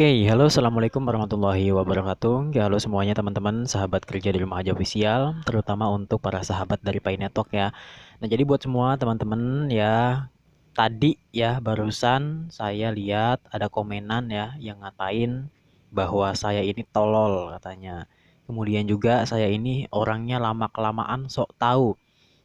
Oke, halo assalamualaikum warahmatullahi wabarakatuh. Ya, halo semuanya teman-teman, sahabat kerja di rumah aja official, terutama untuk para sahabat dari Pai Network ya. Nah, jadi buat semua teman-teman ya, tadi ya barusan saya lihat ada komenan ya yang ngatain bahwa saya ini tolol katanya. Kemudian juga saya ini orangnya lama-kelamaan sok tahu.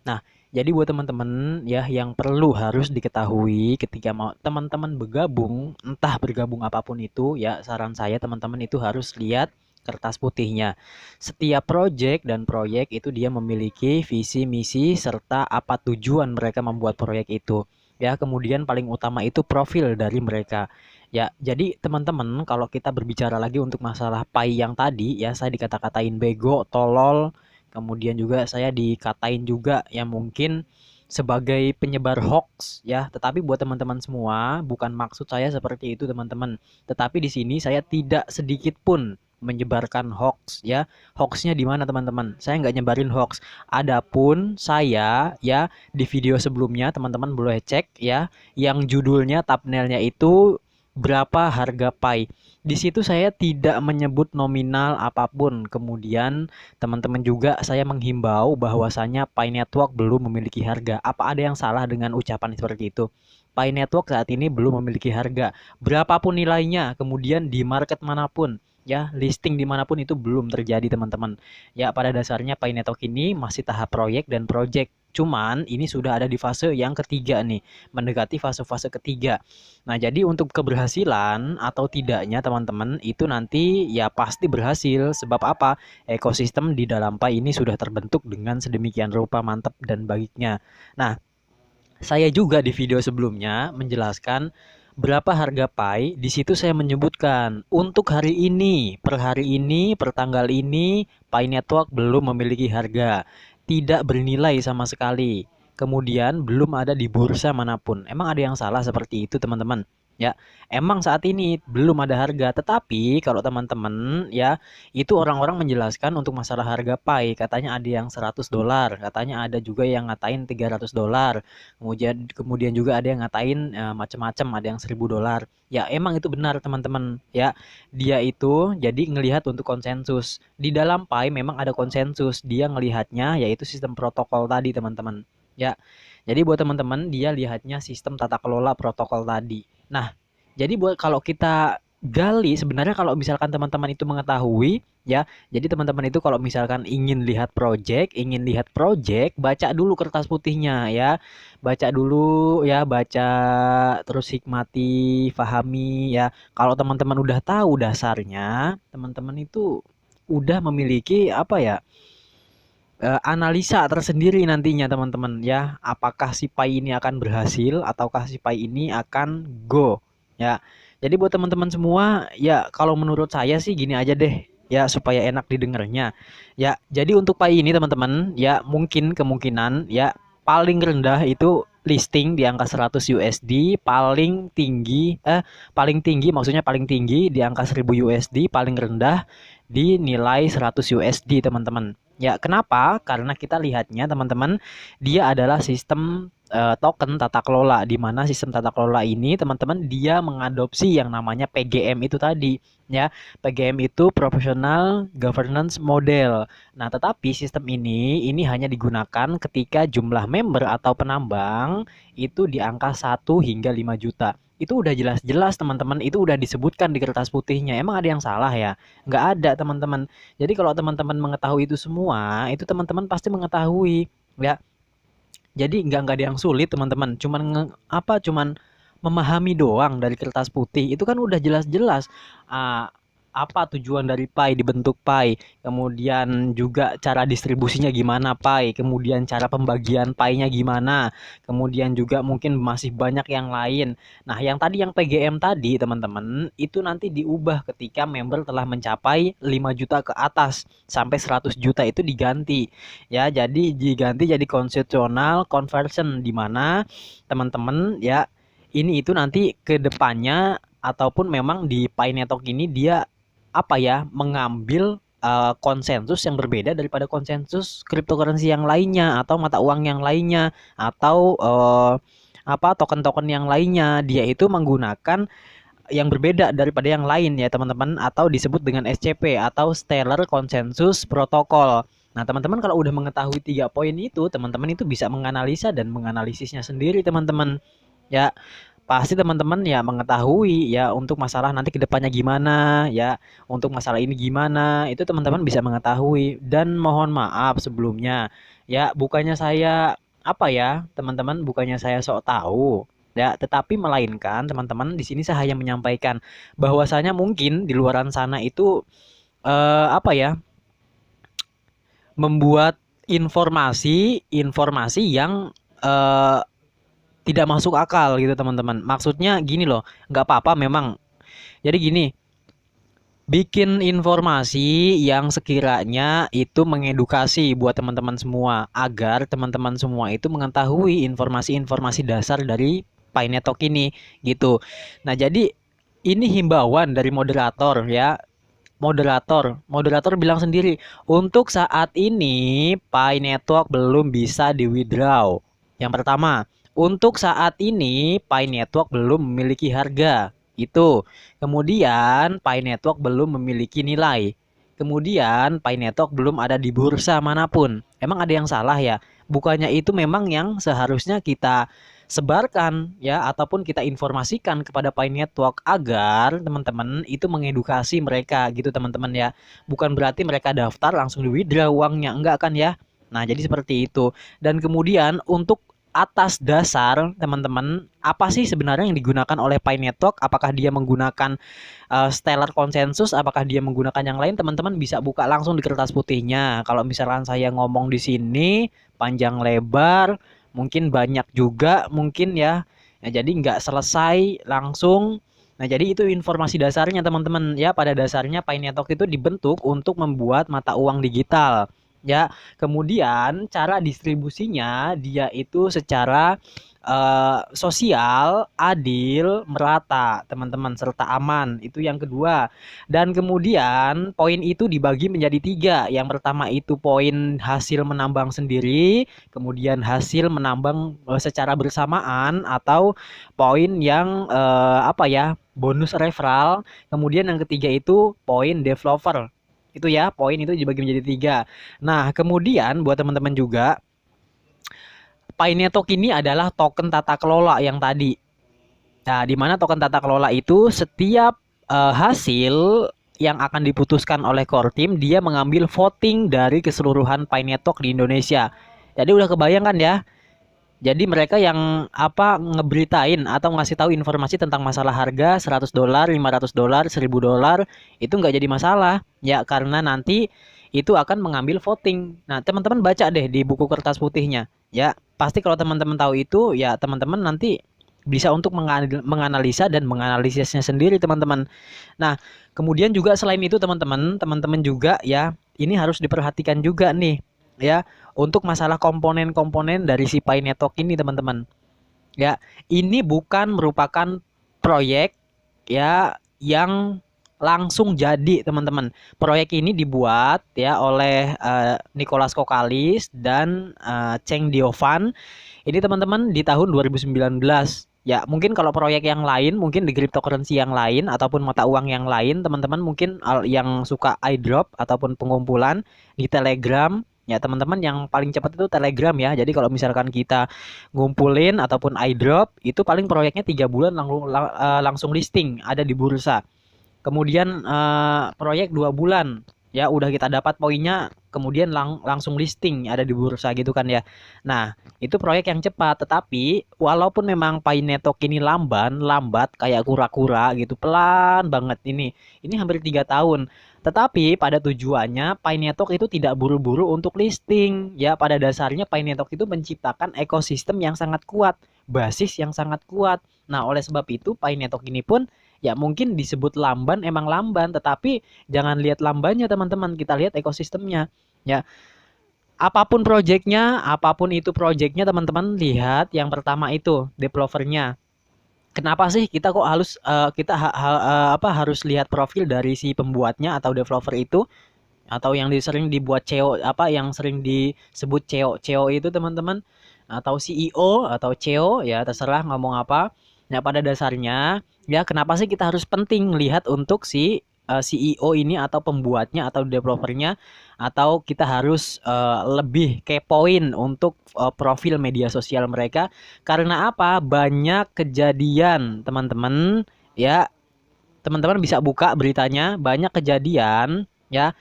Nah, jadi buat teman-teman ya yang perlu harus diketahui ketika mau teman-teman bergabung, entah bergabung apapun itu ya, saran saya teman-teman itu harus lihat kertas putihnya. Setiap proyek dan proyek itu dia memiliki visi, misi, serta apa tujuan mereka membuat proyek itu. Ya, kemudian paling utama itu profil dari mereka. Ya, jadi teman-teman kalau kita berbicara lagi untuk masalah pai yang tadi ya, saya dikata-katain bego, tolol, kemudian juga saya dikatain juga ya mungkin sebagai penyebar hoax ya. Tetapi buat teman-teman semua, bukan maksud saya seperti itu teman-teman. Tetapi di sini saya tidak sedikit pun menyebarkan hoax ya. Hoaxnya di mana teman-teman? Saya nggak nyebarin hoax. Adapun saya ya di video sebelumnya teman-teman boleh cek ya, yang judulnya thumbnailnya itu berapa harga pai. Di situ saya tidak menyebut nominal apapun. Kemudian teman-teman juga saya menghimbau bahwasanya Pi Network belum memiliki harga. Apa ada yang salah dengan ucapan seperti itu? Pi Network saat ini belum memiliki harga. Berapapun nilainya, kemudian di market manapun, ya listing dimanapun itu belum terjadi teman-teman. Ya pada dasarnya Pi Network ini masih tahap proyek dan project. Cuman ini sudah ada di fase yang ketiga nih, mendekati fase-fase ketiga. Nah, jadi untuk keberhasilan atau tidaknya teman-teman itu nanti ya pasti berhasil. Sebab apa? Ekosistem di dalam Pai ini sudah terbentuk dengan sedemikian rupa mantap dan baiknya. Nah, saya juga di video sebelumnya menjelaskan berapa harga Pai. Di situ saya menyebutkan untuk hari ini, per hari ini, per tanggal ini, Pai Network belum memiliki harga, tidak bernilai sama sekali. Kemudian belum ada di bursa manapun. Emang ada yang salah seperti itu, teman-teman? Ya, emang saat ini belum ada harga, tetapi kalau teman-teman ya itu orang-orang menjelaskan untuk masalah harga Pai, katanya ada yang $100, katanya ada juga yang ngatain $300. Kemudian juga ada yang ngatain macam-macam, ada yang $1.000. Ya, emang itu benar teman-teman ya. Dia itu jadi ngelihat untuk konsensus. Di dalam Pai memang ada konsensus. Dia ngelihatnya yaitu sistem protokol tadi, teman-teman. Ya. Jadi buat teman-teman dia lihatnya sistem tata kelola protokol tadi. Nah, jadi buat kalau kita gali sebenarnya kalau misalkan teman-teman itu mengetahui ya, jadi teman-teman itu kalau misalkan ingin lihat project, baca dulu kertas putihnya ya. Baca dulu ya, baca terus hikmati, fahami ya. Kalau teman-teman udah tahu dasarnya, teman-teman itu udah memiliki apa ya? Analisa tersendiri nantinya teman-teman ya, apakah si Pai ini akan berhasil ataukah si Pai ini akan go ya. Jadi buat teman-teman semua ya, kalau menurut saya sih gini aja deh ya supaya enak didengarnya ya. Jadi untuk Pai ini teman-teman ya, mungkin kemungkinan ya paling rendah itu listing di angka 100 USD, paling tinggi maksudnya paling tinggi di angka 1000 USD, paling rendah di nilai 100 USD teman-teman. Ya, kenapa? Karena kita lihatnya teman-teman, dia adalah sistem token tata kelola, di mana sistem tata kelola ini teman-teman dia mengadopsi yang namanya PGM itu tadi ya. PGM itu Professional Governance Model. Nah, tetapi sistem ini hanya digunakan ketika jumlah member atau penambang itu di angka 1 hingga 5 juta. Itu udah jelas-jelas teman-teman, itu udah disebutkan di kertas putihnya. Emang ada yang salah ya? Nggak ada teman-teman. Jadi kalau teman-teman mengetahui itu semua, itu teman-teman pasti mengetahui ya. Jadi nggak ada yang sulit teman-teman. Cuman memahami doang dari kertas putih. Itu kan udah jelas-jelas ah, apa tujuan dari Pi, dibentuk Pi, kemudian juga cara distribusinya gimana Pi, kemudian cara pembagian Pi-nya gimana, kemudian juga mungkin masih banyak yang lain. Nah, yang tadi yang PGM tadi teman-teman, itu nanti diubah ketika member telah mencapai 5 juta ke atas sampai 100 juta itu diganti. Ya, jadi diganti jadi constitutional conversion di mana teman-teman ya ini itu nanti ke depannya ataupun memang di Pi Network ini dia apa ya mengambil konsensus yang berbeda daripada konsensus cryptocurrency yang lainnya atau mata uang yang lainnya atau apa token-token yang lainnya. Dia itu menggunakan yang berbeda daripada yang lain ya teman-teman, atau disebut dengan SCP atau Stellar Consensus Protocol. Nah, teman-teman kalau udah mengetahui 3 poin itu, teman-teman itu bisa menganalisa dan menganalisisnya sendiri, teman-teman. Ya, pasti teman-teman ya mengetahui ya untuk masalah nanti ke depannya gimana, ya, untuk masalah ini gimana, itu teman-teman bisa mengetahui. Dan mohon maaf sebelumnya, ya, bukannya saya apa ya, teman-teman, bukannya saya sok tahu, ya, tetapi melainkan teman-teman di sini saya hanya menyampaikan bahwasanya mungkin di luaran sana itu apa ya, membuat informasi yang eh, tidak masuk akal gitu teman-teman. Maksudnya gini loh, nggak apa-apa memang. Jadi gini, bikin informasi yang sekiranya itu mengedukasi buat teman-teman semua, agar teman-teman semua itu mengetahui informasi-informasi dasar dari Painetok ini gitu. Nah, jadi ini himbauan dari moderator ya. Moderator bilang sendiri, untuk saat ini Pi Network belum bisa di withdraw. Yang pertama, untuk saat ini Pi Network belum memiliki harga. Itu. Kemudian Pi Network belum memiliki nilai. Kemudian Pi Network belum ada di bursa manapun. Emang ada yang salah ya? Bukannya itu memang yang seharusnya kita sebarkan ya, ataupun kita informasikan kepada Pi Network agar teman-teman itu mengedukasi mereka gitu teman-teman ya. Bukan berarti mereka daftar langsung di withdraw uangnya, enggak kan ya. Nah, jadi seperti itu. Dan kemudian untuk atas dasar teman-teman, apa sih sebenarnya yang digunakan oleh Pi Network? Apakah dia menggunakan Stellar Consensus? Apakah dia menggunakan yang lain? Teman-teman bisa buka langsung di kertas putihnya. Kalau misalkan saya ngomong di sini panjang lebar, mungkin banyak juga mungkin ya. Ya, jadi nggak selesai langsung. Nah, jadi itu informasi dasarnya teman-teman ya. Pada dasarnya Pi Network itu dibentuk untuk membuat mata uang digital. Ya, kemudian cara distribusinya dia itu secara sosial, adil, merata, teman-teman, serta aman. Itu yang kedua. Dan kemudian poin itu dibagi menjadi 3. Yang pertama itu poin hasil menambang sendiri, kemudian hasil menambang secara bersamaan, atau poin yang apa ya, bonus referral. Kemudian yang ketiga itu poin developer. Itu ya, poin itu dibagi menjadi 3. Nah, kemudian buat teman-teman juga, Painetok ini adalah token tata kelola yang tadi. Nah, di mana token tata kelola itu setiap hasil yang akan diputuskan oleh core team, dia mengambil voting dari keseluruhan Painetok di Indonesia. Jadi udah kebayang kan ya? Jadi mereka yang apa ngeberitain atau ngasih tahu informasi tentang masalah harga $100, $500, $1000 itu nggak jadi masalah ya, karena nanti itu akan mengambil voting. Nah, teman-teman baca deh di buku kertas putihnya ya. Pasti kalau teman-teman tahu itu ya, teman-teman nanti bisa untuk menganalisa dan menganalisisnya sendiri teman-teman. Nah, kemudian juga selain itu teman-teman juga ya, ini harus diperhatikan juga nih ya, untuk masalah komponen-komponen dari si Pi Network ini teman-teman. Ya, ini bukan merupakan proyek ya yang langsung jadi teman-teman. Proyek ini dibuat ya oleh Nicholas Kokalis dan Cheng Diovan. Ini teman-teman di tahun 2019. Ya, mungkin kalau proyek yang lain, mungkin di cryptocurrency yang lain ataupun mata uang yang lain, teman-teman mungkin yang suka airdrop ataupun pengumpulan di Telegram. Ya, teman-teman, yang paling cepat itu Telegram ya. Jadi kalau misalkan kita ngumpulin ataupun iDrop, itu paling proyeknya 3 bulan langsung listing ada di bursa. Kemudian proyek 2 bulan ya udah kita dapat poinnya, kemudian langsung listing ada di bursa gitu kan ya. Nah, itu proyek yang cepat, tetapi walaupun memang Pi Network ini lambat kayak kura-kura gitu, pelan banget ini hampir 3 tahun. Tetapi pada tujuannya Pi Network itu tidak buru-buru untuk listing ya. Pada dasarnya Pi Network itu menciptakan ekosistem yang sangat kuat, basis yang sangat kuat. Nah, oleh sebab itu Pi Network ini pun ya mungkin disebut lamban, emang lamban, tetapi jangan lihat lambannya teman-teman, kita lihat ekosistemnya ya. Apapun itu proyeknya teman-teman, lihat yang pertama itu developernya. Kenapa sih kita kok harus lihat profil dari si pembuatnya atau developer itu, atau yang sering dibuat CEO, yang sering disebut CEO itu teman-teman, atau CEO atau CEO ya, terserah ngomong apa. Nah, pada dasarnya ya kenapa sih kita harus penting lihat untuk si CEO ini atau pembuatnya atau developernya, atau kita harus lebih kepoin untuk profil media sosial mereka. Karena apa? Banyak kejadian, teman-teman, ya. Teman-teman bisa buka beritanya, banyak kejadian ya,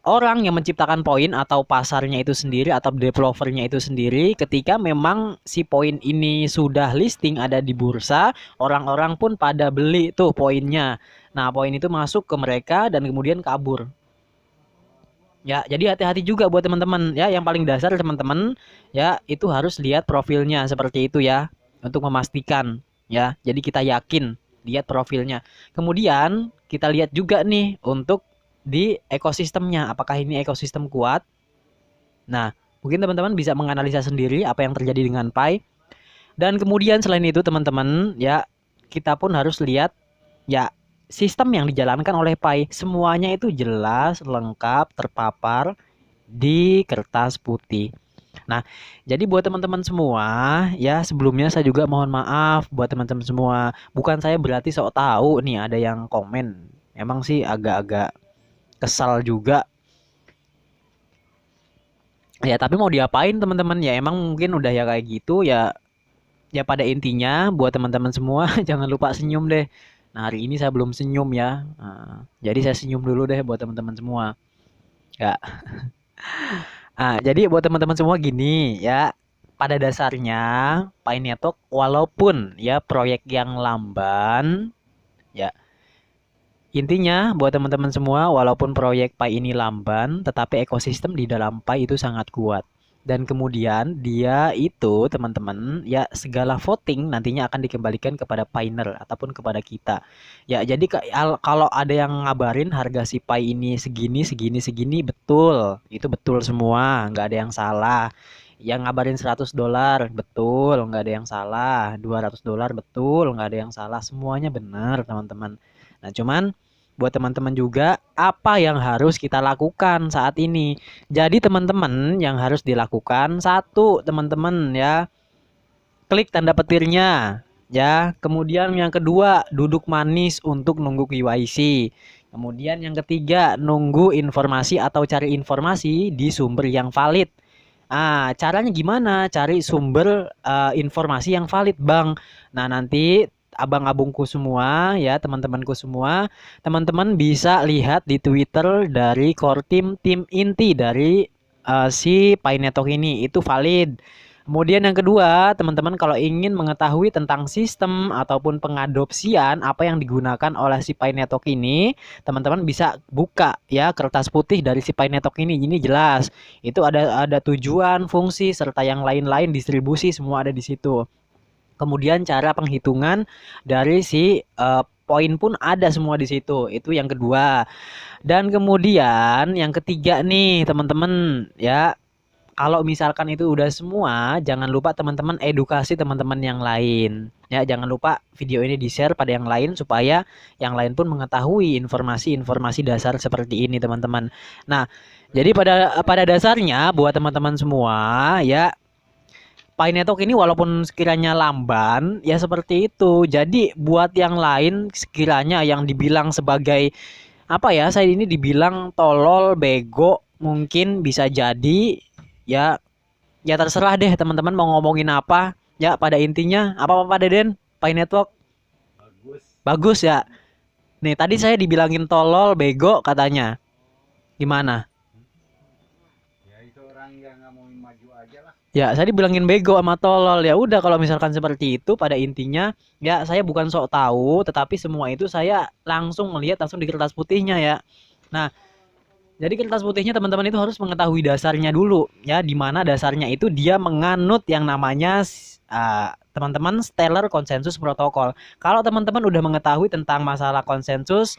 orang yang menciptakan poin atau pasarnya itu sendiri atau developernya itu sendiri, ketika memang si poin ini sudah listing ada di bursa, orang-orang pun pada beli tuh poinnya. Nah, poin itu masuk ke mereka dan kemudian kabur. Ya, jadi hati-hati juga buat teman-teman ya. Yang paling dasar teman-teman ya, itu harus lihat profilnya seperti itu ya, untuk memastikan ya. Jadi kita yakin lihat profilnya. Kemudian kita lihat juga nih untuk di ekosistemnya, apakah ini ekosistem kuat. Nah, mungkin teman-teman bisa menganalisa sendiri apa yang terjadi dengan Pi. Dan kemudian selain itu teman-teman ya, kita pun harus lihat ya, sistem yang dijalankan oleh Pi semuanya itu jelas, lengkap, terpapar di kertas putih. Nah, jadi buat teman-teman semua ya, sebelumnya saya juga mohon maaf buat teman-teman semua. Bukan saya berarti sok tahu nih, ada yang komen. Emang sih agak-agak kesal juga. Ya, tapi mau diapain teman-teman ya, emang mungkin udah ya kayak gitu ya. Ya pada intinya buat teman-teman semua jangan lupa senyum deh. Nah, hari ini saya belum senyum ya. Nah, jadi saya senyum dulu deh buat teman-teman semua. Ya. Jadi buat teman-teman semua gini ya. Pada dasarnya Pi Network walaupun ya proyek yang lamban ya. Intinya buat teman-teman semua, walaupun proyek Pi ini lamban, tetapi ekosistem di dalam Pi itu sangat kuat. Dan kemudian dia itu teman-teman ya, segala voting nantinya akan dikembalikan kepada Piner ataupun kepada kita. Ya, jadi kalau ada yang ngabarin harga si Pi ini segini segini segini, betul. Itu betul semua, nggak ada yang salah. Yang ngabarin $100 betul, nggak ada yang salah. $200 betul, nggak ada yang salah. Semuanya benar, teman-teman. Nah, cuman buat teman-teman juga apa yang harus kita lakukan saat ini. Jadi teman-teman yang harus dilakukan, satu teman-teman ya, klik tanda petirnya ya. Kemudian yang kedua, duduk manis untuk nunggu KYC. Kemudian yang ketiga, nunggu informasi atau cari informasi di sumber yang valid. Caranya gimana? Cari sumber informasi yang valid, Bang. Nah, nanti abang-abungku semua ya, teman-temanku semua, teman-teman bisa lihat di Twitter dari core tim inti dari si Pi Network ini, itu valid. Kemudian yang kedua, teman-teman kalau ingin mengetahui tentang sistem ataupun pengadopsian apa yang digunakan oleh si Pi Network ini, teman-teman bisa buka ya kertas putih dari si Pi Network ini. Ini jelas. Itu ada tujuan, fungsi serta yang lain-lain, distribusi semua ada di situ. Kemudian cara penghitungan dari si poin pun ada semua di situ. Itu yang kedua. Dan kemudian yang ketiga nih, teman-teman ya, kalau misalkan itu udah semua, jangan lupa teman-teman edukasi teman-teman yang lain. Ya, jangan lupa video ini di-share pada yang lain supaya yang lain pun mengetahui informasi-informasi dasar seperti ini, teman-teman. Nah, jadi pada dasarnya buat teman-teman semua ya, Pi Network ini walaupun sekiranya lamban, ya seperti itu. Jadi buat yang lain sekiranya yang dibilang sebagai apa ya, saya ini dibilang tolol, bego, mungkin bisa jadi ya. Ya terserah deh teman-teman mau ngomongin apa. Ya pada intinya apa Deden? Pi Network bagus ya. Nih tadi saya dibilangin tolol, bego katanya. Gimana? Ya, saya dibilangin bego sama tolol. Ya udah, kalau misalkan seperti itu, pada intinya ya saya bukan sok tahu, tetapi semua itu saya langsung melihat langsung di kertas putihnya ya. Nah, jadi kertas putihnya teman-teman itu harus mengetahui dasarnya dulu ya, di mana dasarnya itu dia menganut yang namanya teman-teman Stellar Consensus Protocol. Kalau teman-teman udah mengetahui tentang masalah konsensus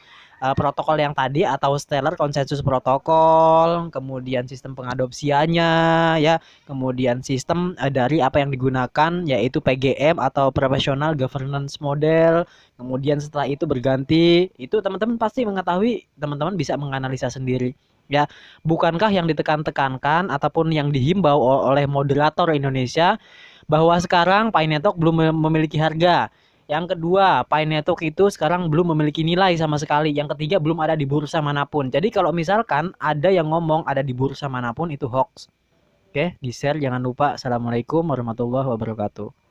protokol yang tadi atau Stellar Consensus Protocol, kemudian sistem pengadopsiannya ya, kemudian sistem dari apa yang digunakan yaitu PGM atau Professional Governance Model, kemudian setelah itu berganti, itu teman-teman pasti mengetahui, teman-teman bisa menganalisa sendiri. Ya, bukankah yang ditekan-tekankan ataupun yang dihimbau oleh moderator Indonesia bahwa sekarang Pi Network belum memiliki harga. Yang kedua, Pi Network itu sekarang belum memiliki nilai sama sekali. Yang ketiga, belum ada di bursa manapun. Jadi kalau misalkan ada yang ngomong ada di bursa manapun itu hoax. Oke, di-share jangan lupa. Assalamualaikum warahmatullahi wabarakatuh.